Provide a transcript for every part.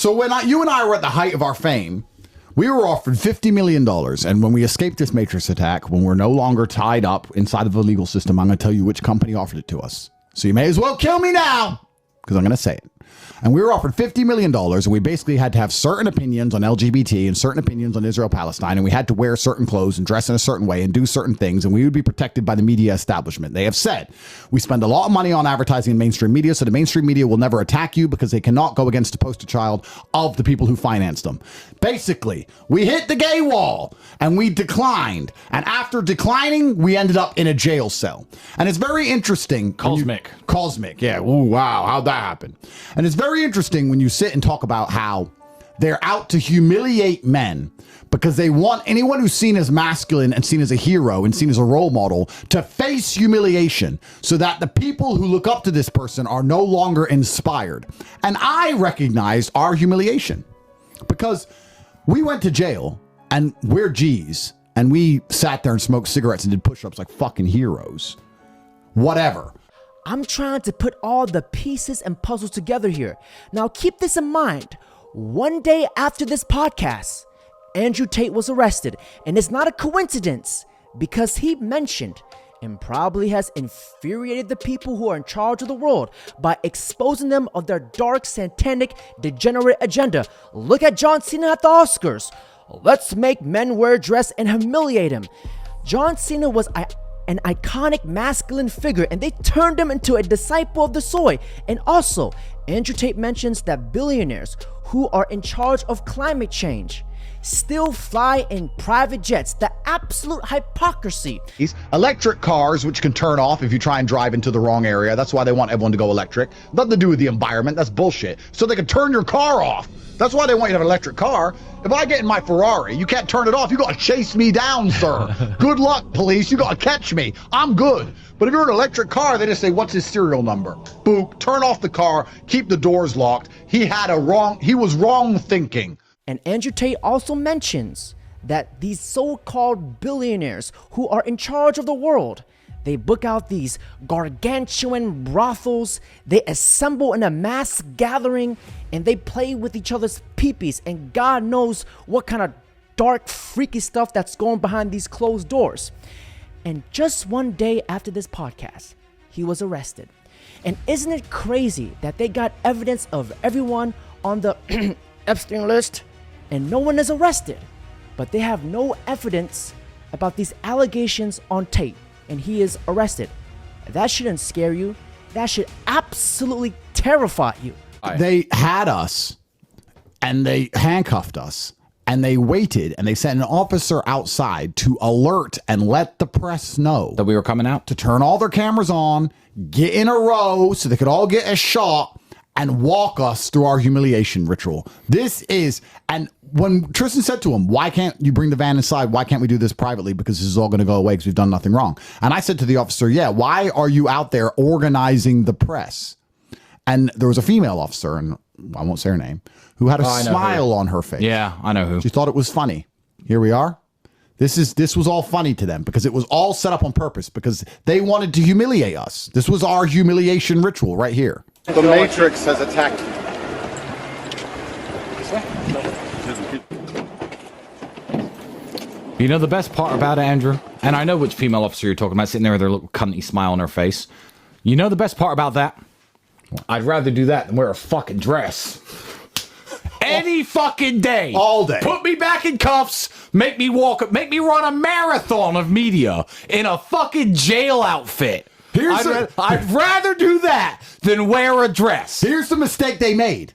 So when you and I were at the height of our fame, we were offered $50 million. And when we escaped this Matrix attack, when we're no longer tied up inside of the legal system, I'm going to tell you which company offered it to us. So you may as well kill me now, because I'm going to say it. And we were offered $50 million, and we basically had to have certain opinions on LGBT and certain opinions on Israel-Palestine, and we had to wear certain clothes and dress in a certain way and do certain things, and we would be protected by the media establishment. They have said, we spend a lot of money on advertising in mainstream media, so the mainstream media will never attack you because they cannot go against the poster child of the people who finance them. Basically, we hit the gay wall, and we declined. And after declining, we ended up in a jail cell. And it's very interesting. Cosmic, yeah. Ooh, wow, how'd that happen? And it's very interesting when you sit and talk about how they're out to humiliate men because they want anyone who's seen as masculine and seen as a hero and seen as a role model to face humiliation so that the people who look up to this person are no longer inspired. And I recognized our humiliation because we went to jail and we're G's and we sat there and smoked cigarettes and did push-ups like fucking heroes. Whatever. I'm trying to put all the pieces and puzzles together here. Now keep this in mind. One day after this podcast, Andrew Tate was arrested. And it's not a coincidence because he mentioned and probably has infuriated the people who are in charge of the world by exposing them of their dark, satanic, degenerate agenda. Look at John Cena at the Oscars. Let's make men wear a dress and humiliate him. John Cena was an iconic masculine figure, and they turned him into a disciple of the soy. And also, Andrew Tate mentions that billionaires who are in charge of climate change still fly in private jets. The absolute hypocrisy. Electric cars, which can turn off if you try and drive into the wrong area. That's why they want everyone to go electric. Nothing to do with the environment. That's bullshit. So they can turn your car off. That's why they want you to have an electric car. If I get in my Ferrari, you can't turn it off. You got to chase me down, sir. Good luck, police. You got to catch me. I'm good. But if you're an electric car, they just say, what's his serial number? Boop, turn off the car, keep the doors locked. He was wrong thinking. And Andrew Tate also mentions that these so-called billionaires who are in charge of the world, they book out these gargantuan brothels, they assemble in a mass gathering, and they play with each other's peepees, and God knows what kind of dark, freaky stuff that's going behind these closed doors. And just one day after this podcast, he was arrested. And isn't it crazy that they got evidence of everyone on the Epstein list, and no one is arrested? But they have no evidence about these allegations on Tate, and he is arrested. That shouldn't scare you. That should absolutely terrify you. They had us, and they handcuffed us, and they waited, and they sent an officer outside to alert and let the press know that we were coming out, to turn all their cameras on, get in a row so they could all get a shot, and walk us through our humiliation ritual. This is, and when Tristan said to him, why can't you bring the van inside? Why can't we do this privately? Because this is all going to go away because we've done nothing wrong. And I said to the officer, yeah, why are you out there organizing the press? And there was a female officer, and I won't say her name, who had a smile on her face. Yeah, I know who. She thought it was funny. Here we are. This was all funny to them because it was all set up on purpose because they wanted to humiliate us. This was our humiliation ritual right here. The Matrix has attacked you. You know the best part about it, Andrew? And I know which female officer you're talking about, sitting there with her little cunty smile on her face. You know the best part about that? I'd rather do that than wear a fucking dress. Any fucking day. All day. Put me back in cuffs, make me run a marathon of media in a fucking jail outfit. I'd rather do that than wear a dress. Here's the mistake they made.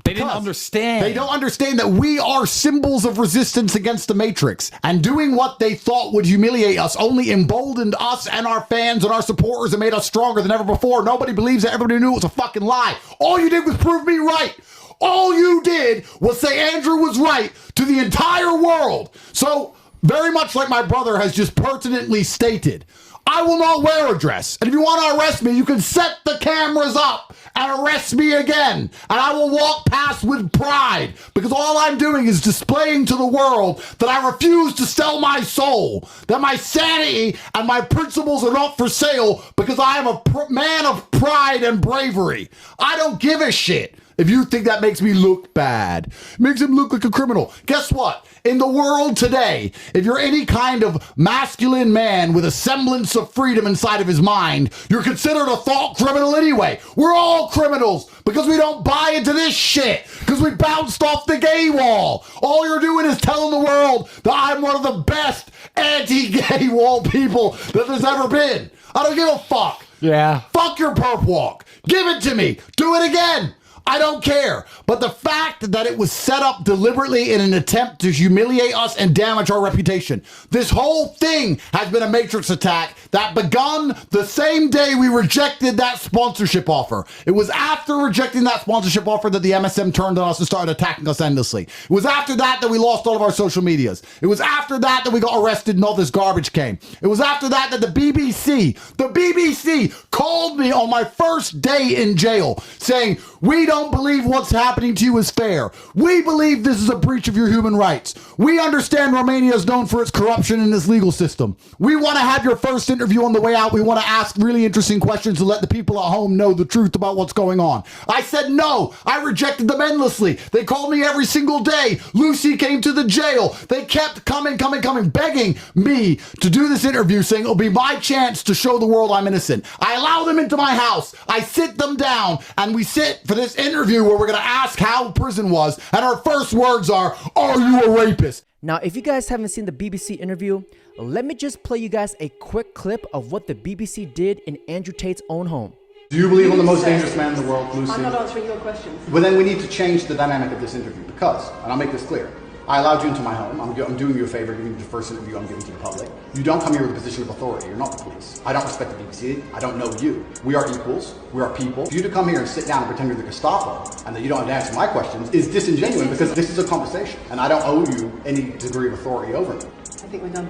They didn't understand. They don't understand that we are symbols of resistance against the Matrix. And doing what they thought would humiliate us only emboldened us and our fans and our supporters and made us stronger than ever before. Nobody believes it. Everybody knew it was a fucking lie. All you did was prove me right. All you did was say Andrew was right to the entire world. So, very much like my brother has just pertinently stated, I will not wear a dress. And if you want to arrest me, you can set the cameras up and arrest me again. And I will walk past with pride because all I'm doing is displaying to the world that I refuse to sell my soul, that my sanity and my principles are not for sale because I am a man of pride and bravery. I don't give a shit. if you think that makes me look bad. It makes him look like a criminal. Guess what? In the world today, if you're any kind of masculine man with a semblance of freedom inside of his mind, you're considered a thought criminal anyway. We're all criminals because we don't buy into this shit, because we bounced off the gay wall. All you're doing is telling the world that I'm one of the best anti-gay wall people that there's ever been. I don't give a fuck. Yeah. Fuck your perp walk. Give it to me. Do it again. I don't care. But the fact that it was set up deliberately in an attempt to humiliate us and damage our reputation. This whole thing has been a Matrix attack that begun the same day we rejected that sponsorship offer. It was after rejecting that sponsorship offer that the MSM turned on us and started attacking us endlessly. It was after that we lost all of our social medias. It was after that we got arrested and all this garbage came. It was after that the BBC called me on my first day in jail saying, we don't believe what's happening to you is fair. We believe this is a breach of your human rights. We understand Romania is known for its corruption in its legal system. We want to have your first interview on the way out. We want to ask really interesting questions to let the people at home know the truth about what's going on. I said no. I rejected them endlessly. They called me every single day. Lucy came to the jail. They kept coming, begging me to do this interview, saying it'll be my chance to show the world I'm innocent. I allow them into my house. I sit them down, and we sit for this interview where we're going to ask how prison was, and our first words are you a rapist? Now, if you guys haven't seen the BBC interview, let me just play you guys a quick clip of what the BBC did in Andrew Tate's own home. Do you believe I'm the most dangerous man in the world, Lucy? I'm not answering your questions. Well, then we need to change the dynamic of this interview because, and I'll make this clear, I allowed you into my home. I'm doing you a favor, giving you the first interview I'm giving to the public. You don't come here with a position of authority. You're not the police. I don't respect the BBC. I don't know you. We are equals. We are people. For you to come here and sit down and pretend you're the Gestapo and that you don't have to answer my questions is disingenuous because this is a conversation and I don't owe you any degree of authority over me. I think we're done.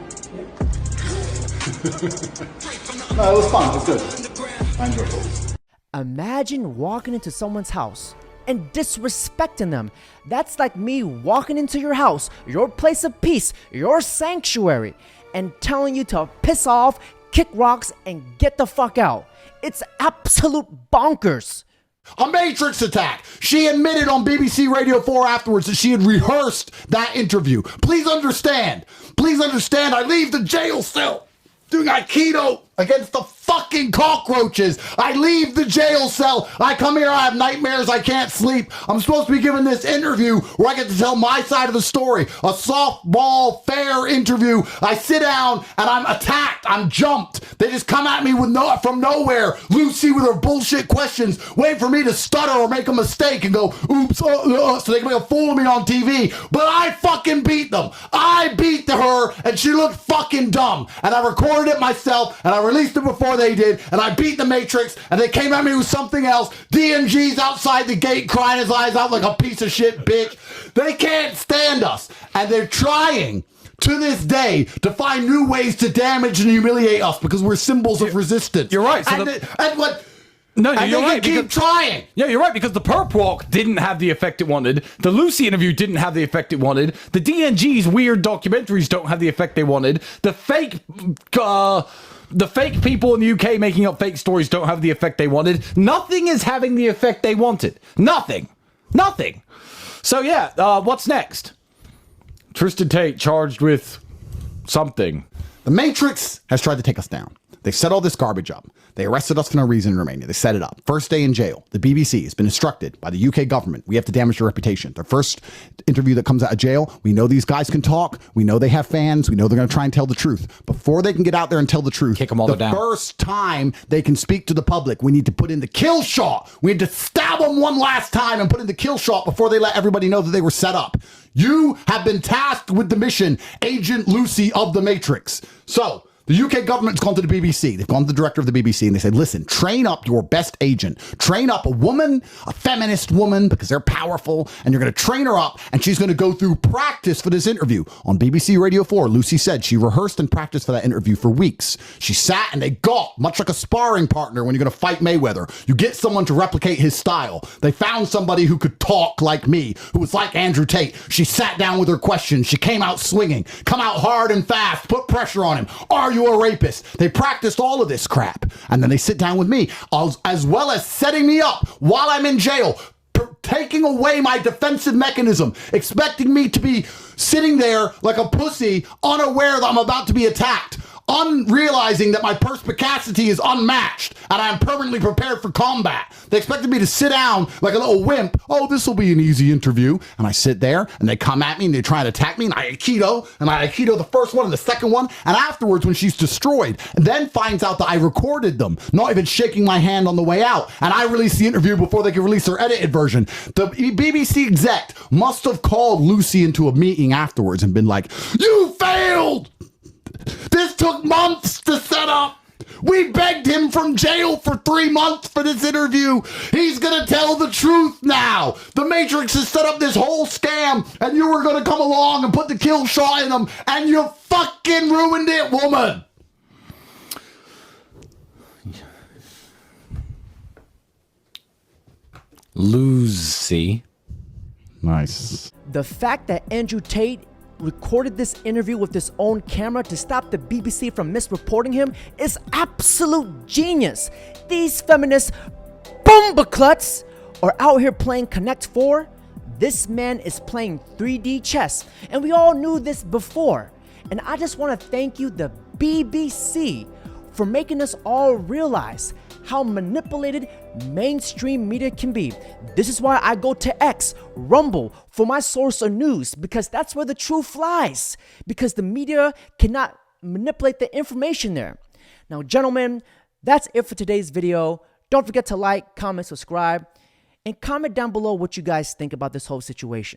No, it was fun. It was good. I enjoyed it. Imagine walking into someone's house and disrespecting them. That's like me walking into your house, your place of peace, your sanctuary, and telling you to piss off, kick rocks, and get the fuck out. It's absolute bonkers. A Matrix attack. She admitted on BBC Radio 4 afterwards that she had rehearsed that interview. Please understand, I leave the jail cell doing Aikido against the fucking cockroaches. I leave the jail cell. I come here, I have nightmares, I can't sleep. I'm supposed to be giving this interview where I get to tell my side of the story. A softball, fair interview. I sit down and I'm attacked. I'm jumped. They just come at me from nowhere. Lucy with her bullshit questions, wait for me to stutter or make a mistake and go, oops, so they can make a fool of me on TV. But I fucking beat them. I beat her and she looked fucking dumb. And I recorded it myself and I released it before they did, and I beat the Matrix, and they came at me with something else. DNG's outside the gate crying his eyes out like a piece of shit bitch. They can't stand us, and they're trying to this day to find new ways to damage and humiliate us because we're symbols of resistance. You're right. No, you're right. Keep trying. Yeah, you're right, because the perp walk didn't have the effect it wanted. The Lucy interview didn't have the effect it wanted. The DNG's weird documentaries don't have the effect they wanted. The fake people in the UK making up fake stories don't have the effect they wanted. Nothing is having the effect they wanted. Nothing. So yeah, what's next? Tristan Tate charged with something. The Matrix has tried to take us down. They set all this garbage up. They arrested us for no reason in Romania. They set it up. First day in jail. The BBC has been instructed by the UK government. We have to damage their reputation. Their first interview that comes out of jail, we know these guys can talk. We know they have fans. We know they're going to try and tell the truth. Before they can get out there and tell the truth, kick them all down. The first time they can speak to the public, we need to put in the kill shot. We need to stab them one last time and put in the kill shot before they let everybody know that they were set up. You have been tasked with the mission, Agent Lucy of the Matrix. So, the UK government's gone to the BBC. They've gone to the director of the BBC and they said, listen, train up your best agent. Train up a woman, a feminist woman, because they're powerful, and you're going to train her up, and she's going to go through practice for this interview. On BBC Radio 4, Lucy said she rehearsed and practiced for that interview for weeks. She sat and they got, much like a sparring partner when you're going to fight Mayweather, you get someone to replicate his style. They found somebody who could talk like me, who was like Andrew Tate. She sat down with her questions. She came out swinging, come out hard and fast, put pressure on him. Are you a rapist? They practiced all of this crap. And then they sit down with me, as well as setting me up while I'm in jail, taking away my defensive mechanism, expecting me to be sitting there like a pussy, unaware that I'm about to be attacked, unrealizing that my perspicacity is unmatched and I am permanently prepared for combat. They expected me to sit down like a little wimp. Oh, this will be an easy interview. And I sit there and they come at me and they try to attack me and I Aikido the first one and the second one. And afterwards, when she's destroyed, and then finds out that I recorded them, not even shaking my hand on the way out. And I released the interview before they could release their edited version. The BBC exec must have called Lucy into a meeting afterwards and been like, "You failed! This took months to set up. We begged him from jail for 3 months for this interview. He's going to tell the truth now. The Matrix has set up this whole scam, and you were going to come along and put the kill shot in him, and you fucking ruined it, woman." Lucy. Nice. The fact that Andrew Tate recorded this interview with his own camera to stop the BBC from misreporting him is absolute genius. These feminist boomba-cluts are out here playing Connect 4. This man is playing 3D chess, and we all knew this before. And I just want to thank you, the BBC, for making us all realize how manipulated mainstream media can be. This is why I go to X, Rumble, for my source of news, because that's where the truth lies, because the media cannot manipulate the information there. Now, gentlemen, that's it for today's video. Don't forget to like, comment, subscribe, and comment down below what you guys think about this whole situation.